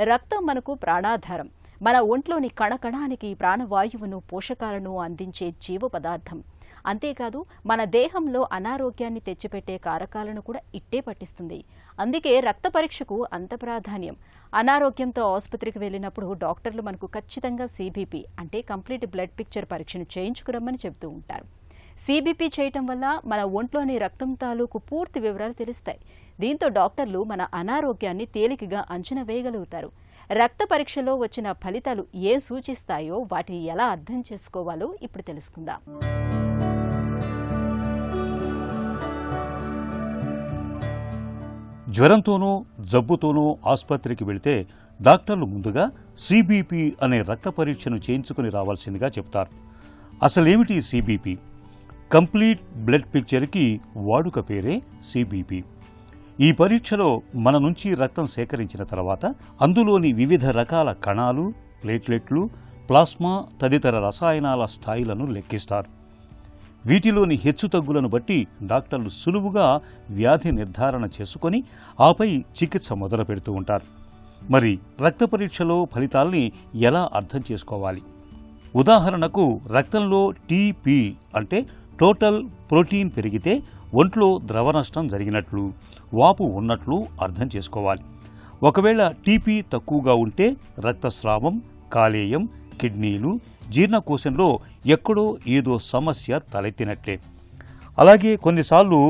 రక్తం మనకు ప్రాణాధారం. మన ఒంట్లోని కణకణానికి ప్రాణవాయువును, పోషకాలను అందించే జీవ పదార్థం. అంతేకాదు మన దేహంలో అనారోగ్యాన్ని తెచ్చిపెట్టే కారకాలను కూడా ఇట్టే పట్టిస్తుంది. అందుకే రక్త పరీక్షకు అంత ప్రాధాన్యం. అనారోగ్యంతో ఆసుపత్రికి వెళ్ళినప్పుడు డాక్టర్లు మనకు ఖచ్చితంగా సిబిపి అంటే కంప్లీట్ బ్లడ్ పిక్చర్ పరీక్షను చేయించుకురమ్మని చెబుతూ ఉంటారు. సిబిపి చేయటం వల్ల మన ఒంట్లోని రక్తం తాలూకు పూర్తి వివరాలు తెలుస్తాయి. దీంతో డాక్టర్లు మన అనారోగ్యాన్ని తేలికగా అంచనా వేయగలుగుతారు. రక్త పరీక్షలో వచ్చిన ఫలితాలు ఏం సూచిస్తాయో, వాటిని ఎలా అర్థం చేసుకోవాలో ఇప్పుడు తెలుసుకుందాం. జ్వరంతోనూ జబ్బుతోనూ ఆసుపత్రికి వెళితే డాక్టర్లు ముందుగా సిబిపి అనే రక్త పరీక్షను చేయించుకుని రావాల్సిందిగా చెప్తారు. అసలేమిటి సిబిపి? కంప్లీట్ బ్లడ్ పిక్చర్కి వాడుక పేరే సిబిపి. ఈ పరీక్షలో మన నుంచి రక్తం సేకరించిన తర్వాత అందులోని వివిధ రకాల కణాలు, ప్లేట్లెట్లు, ప్లాస్మా తదితర రసాయనాల స్థాయిలను లెక్కిస్తారు. వీటిలోని హెచ్చుతగ్గులను బట్టి డాక్టర్లు సులువుగా వ్యాధి నిర్ధారణ చేసుకొని ఆపై చికిత్స మొదలు పెడుతూ ఉంటారు. మరి రక్త పరీక్షలో ఫలితాల్ని ఎలా అర్థం చేసుకోవాలి? ఉదాహరణకు రక్తంలో టీపీ అంటే టోటల్ ప్రోటీన్ పెరిగితే ఒంట్లో ద్రవ నష్టం జరిగినట్లు, వాపు ఉన్నట్లు అర్థం చేసుకోవాలి. ఒకవేళ టీపీ తక్కువగా ఉంటే రక్తస్రావం, కాలేయం, కిడ్నీలు, జీర్ణకోశంలో ఎక్కడో ఏదో సమస్య తలెత్తినట్లే. అలాగే కొన్నిసార్లు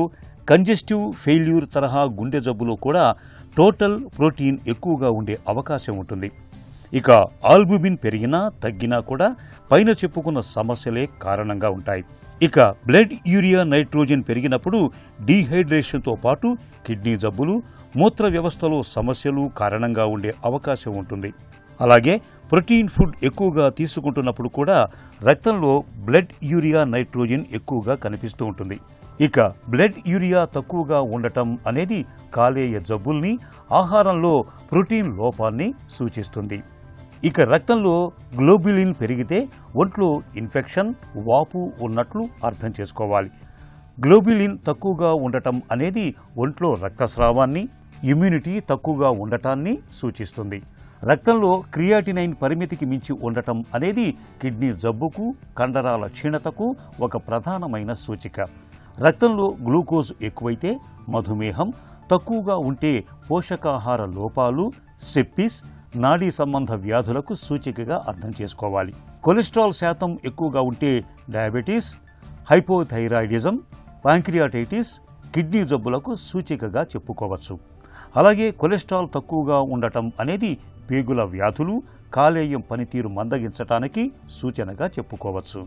కంజెస్టివ్ ఫెయిల్యూర్ తరహా గుండె జబ్బులో కూడా టోటల్ ప్రోటీన్ ఎక్కువగా ఉండే అవకాశం ఉంటుంది. ఇక ఆల్బుమిన్ పెరిగినా తగ్గినా కూడా పైన చెప్పుకున్న సమస్యలే కారణంగా ఉంటాయి. ఇక బ్లడ్ యూరియా నైట్రోజన్ పెరిగినప్పుడు డీహైడ్రేషన్తో పాటు కిడ్నీ జబ్బులు, మూత్ర వ్యవస్థలో సమస్యలు కారణంగా ఉండే అవకాశం ఉంటుంది. అలాగే ప్రోటీన్ ఫుడ్ ఎక్కువగా తీసుకుంటున్నప్పుడు కూడా రక్తంలో బ్లడ్ యూరియా నైట్రోజన్ ఎక్కువగా కనిపిస్తూ ఉంటుంది. ఇక బ్లడ్ యూరియా తక్కువగా ఉండటం అనేది కాలేయ జబ్బుల్ని, ఆహారంలో ప్రోటీన్ లోపాన్ని సూచిస్తుంది. ఇక రక్తంలో గ్లోబులిన్ పెరిగితే ఒంట్లో ఇన్ఫెక్షన్, వాపు ఉన్నట్లు అర్థం చేసుకోవాలి. గ్లోబులిన్ తక్కువగా ఉండటం అనేది ఒంట్లో రక్తస్రావాన్ని, ఇమ్యూనిటీ తక్కువగా ఉండటాన్ని సూచిస్తుంది. రక్తంలో క్రియాటినైన్ పరిమితికి మించి ఉండటం అనేది కిడ్నీ జబ్బుకు, కండరాల క్షీణతకు ఒక ప్రధానమైన సూచిక. రక్తంలో గ్లూకోజ్ ఎక్కువైతే మధుమేహం, తక్కువగా ఉంటే పోషకాహార లోపాలు, సెప్సిస్, నాడీ సంబంధ వ్యాధులకు సూచికగా అర్థం చేసుకోవాలి. కొలెస్ట్రాల్ శాతం ఎక్కువగా ఉంటే డయాబెటీస్, హైపోథైరాయిడిజం, ప్యాంక్రియాటైటిస్, కిడ్నీ జబ్బులకు సూచికగా చెప్పుకోవచ్చు. అలాగే కొలెస్ట్రాల్ తక్కువగా ఉండటం అనేది పేగుల వ్యాధులు, కాలేయం పనితీరు మందగించటానికి సూచనగా చెప్పుకోవచ్చు.